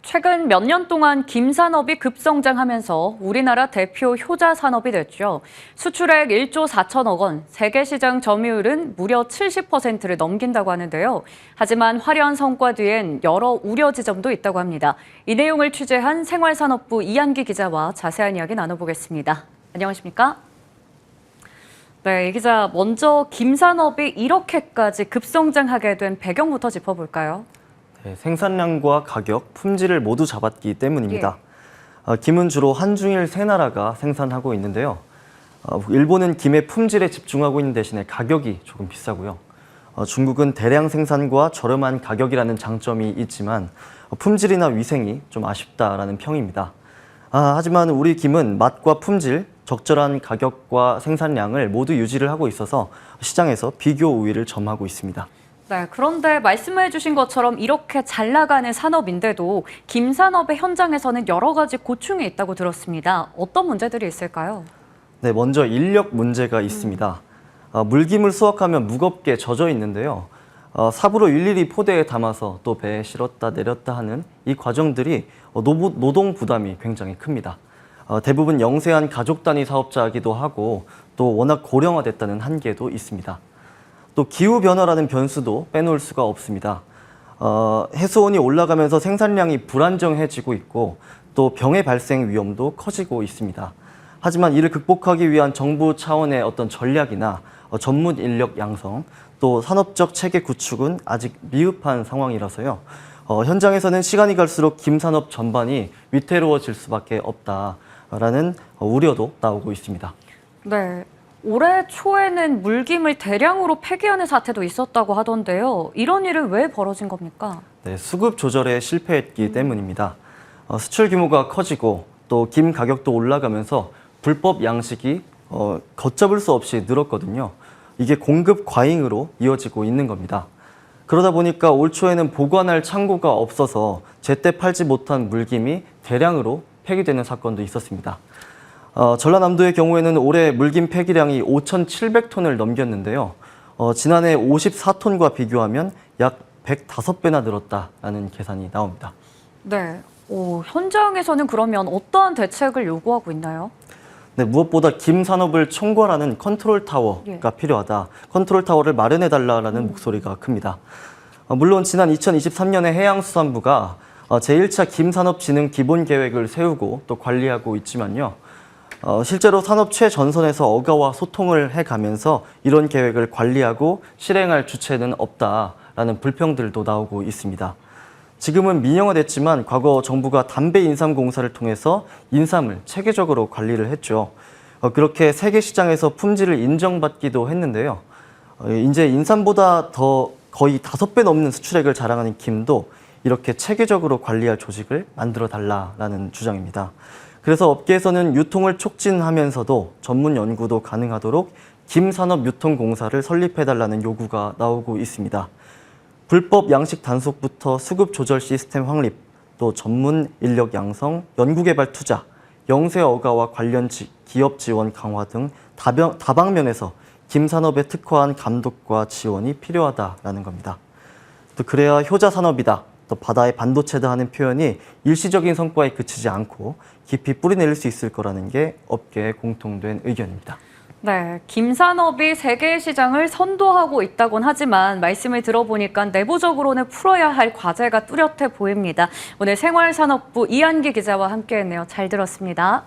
최근 몇 년 동안 김산업이 급성장하면서 우리나라 대표 효자 산업이 됐죠. 수출액 1조 4천억 원, 세계 시장 점유율은 무려 70%를 넘긴다고 하는데요. 하지만 화려한 성과 뒤엔 여러 우려 지점도 있다고 합니다. 이 내용을 취재한 생활산업부 이한기 기자와 자세한 이야기 나눠보겠습니다. 안녕하십니까? 네, 이 기자, 먼저 김산업이 이렇게까지 급성장하게 된 배경부터 짚어볼까요? 네, 생산량과 가격, 품질을 모두 잡았기 때문입니다. 김은 주로 한중일 세 나라가 생산하고 있는데요. 일본은 김의 품질에 집중하고 있는 대신에 가격이 조금 비싸고요. 중국은 대량 생산과 저렴한 가격이라는 장점이 있지만 품질이나 위생이 좀 아쉽다라는 평입니다. 하지만 우리 김은 맛과 품질, 적절한 가격과 생산량을 모두 유지를 하고 있어서 시장에서 비교 우위를 점하고 있습니다. 네, 그런데 말씀해 주신 것처럼 이렇게 잘 나가는 산업인데도 김산업의 현장에서는 여러 가지 고충이 있다고 들었습니다. 어떤 문제들이 있을까요? 네, 먼저 인력 문제가 있습니다. 물김을 수확하면 무겁게 젖어 있는데요. 삽으로 일일이 포대에 담아서 또 배에 실었다 내렸다 하는 이 과정들이 노동 부담이 굉장히 큽니다. 대부분 영세한 가족 단위 사업자이기도 하고 또 워낙 고령화됐다는 한계도 있습니다. 또 기후변화라는 변수도 빼놓을 수가 없습니다. 해수온이 올라가면서 생산량이 불안정해지고 있고 또 병의 발생 위험도 커지고 있습니다. 하지만 이를 극복하기 위한 정부 차원의 어떤 전략이나 전문 인력 양성, 또 산업적 체계 구축은 아직 미흡한 상황이라서요. 현장에서는 시간이 갈수록 김산업 전반이 위태로워질 수밖에 없다라는 우려도 나오고 있습니다. 네. 올해 초에는 물김을 대량으로 폐기하는 사태도 있었다고 하던데요. 이런 일은 왜 벌어진 겁니까? 네, 수급 조절에 실패했기 때문입니다. 수출 규모가 커지고 또 김 가격도 올라가면서 불법 양식이 걷잡을 수 없이 늘었거든요. 이게 공급 과잉으로 이어지고 있는 겁니다. 그러다 보니까 올 초에는 보관할 창고가 없어서 제때 팔지 못한 물김이 대량으로 폐기되는 사건도 있었습니다. 전라남도의 경우에는 올해 물김 폐기량이 5,700톤을 넘겼는데요. 지난해 54톤과 비교하면 약 105배나 늘었다라는 계산이 나옵니다. 네. 현장에서는 그러면 어떠한 대책을 요구하고 있나요? 네, 무엇보다 김 산업을 총괄하는 컨트롤 타워가 필요하다. 컨트롤 타워를 마련해달라는 목소리가 큽니다. 물론 지난 2023년에 해양수산부가 제1차 김산업진흥 기본계획을 세우고 또 관리하고 있지만요. 실제로 산업 최전선에서 어가와 소통을 해가면서 이런 계획을 관리하고 실행할 주체는 없다라는 불평들도 나오고 있습니다. 지금은 민영화됐지만 과거 정부가 담배 인삼 공사를 통해서 인삼을 체계적으로 관리를 했죠. 그렇게 세계 시장에서 품질을 인정받기도 했는데요. 이제 인삼보다 더 거의 5배 넘는 수출액을 자랑하는 김도 이렇게 체계적으로 관리할 조직을 만들어 달라라는 주장입니다. 그래서 업계에서는 유통을 촉진하면서도 전문 연구도 가능하도록 김산업유통공사를 설립해달라는 요구가 나오고 있습니다. 불법 양식 단속부터 수급 조절 시스템 확립, 또 전문 인력 양성, 연구개발 투자, 영세 어가와 관련 기업 지원 강화 등 다방면에서 김산업에 특화한 감독과 지원이 필요하다라는 겁니다. 또 그래야 효자 산업이다, 또 바다의 반도체다 하는 표현이 일시적인 성과에 그치지 않고 깊이 뿌리내릴 수 있을 거라는 게 업계의 공통된 의견입니다. 네, 김산업이 세계 시장을 선도하고 있다곤 하지만 말씀을 들어보니까 내부적으로는 풀어야 할 과제가 뚜렷해 보입니다. 오늘 생활산업부 이한기 기자와 함께했네요. 잘 들었습니다.